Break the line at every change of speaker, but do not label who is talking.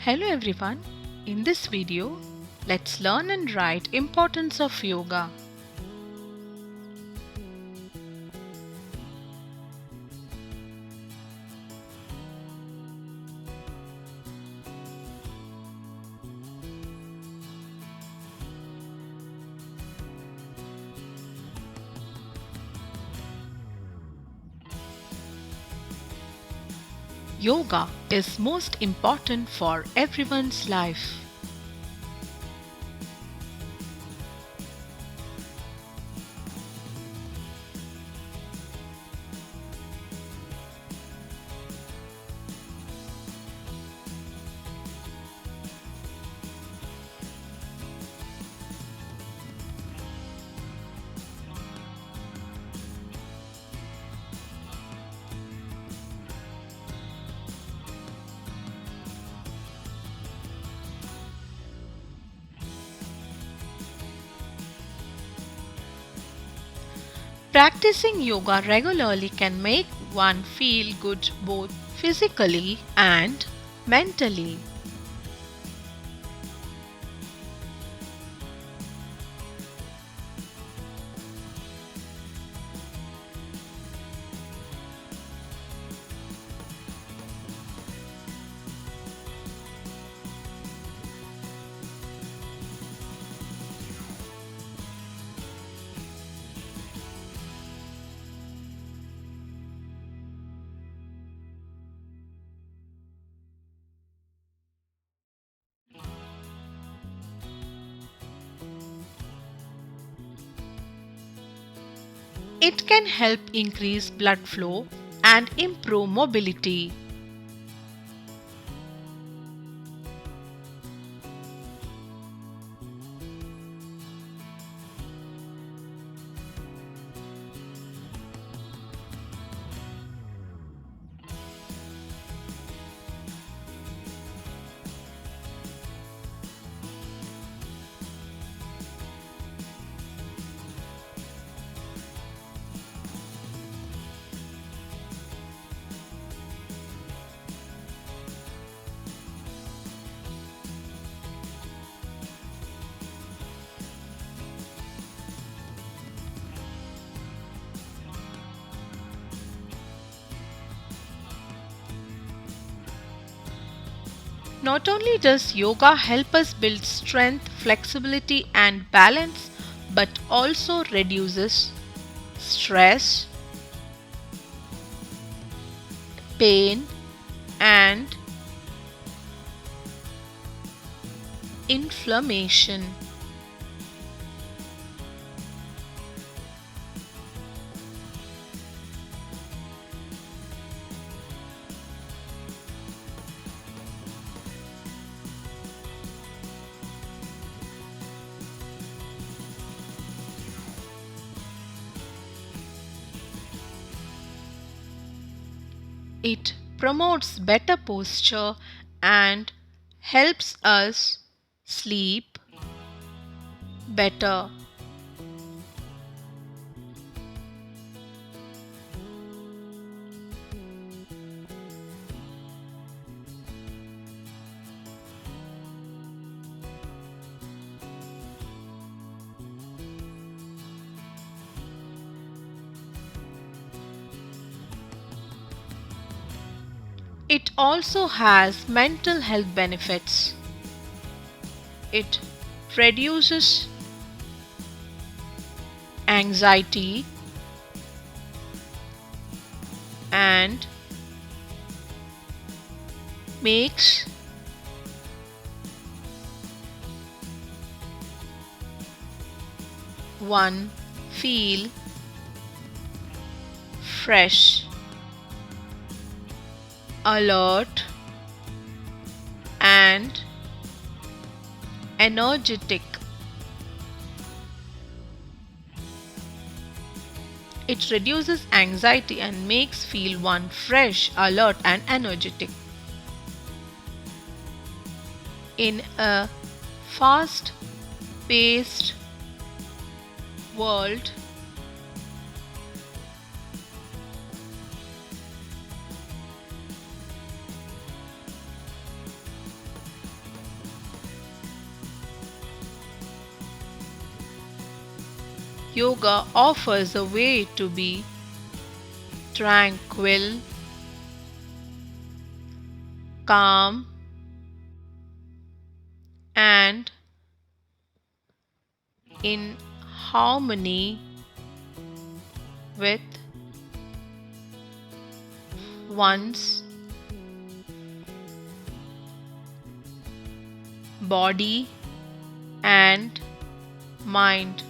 Hello everyone. In this video, let's learn and write importance of yoga. Yoga is most important for everyone's life. Practicing yoga regularly can make one feel good both physically and mentally. It can help increase blood flow and improve mobility. Not only does yoga help us build strength, flexibility, and balance, but also reduces stress, pain, and inflammation. It promotes better posture and helps us sleep better. It also has mental health benefits. It reduces anxiety and makes one feel fresh, alert, and energetic. It reduces anxiety and makes feel one fresh, alert, and energetic. In a fast paced world, Yoga offers a way to be tranquil, calm, and in harmony with one's body and mind.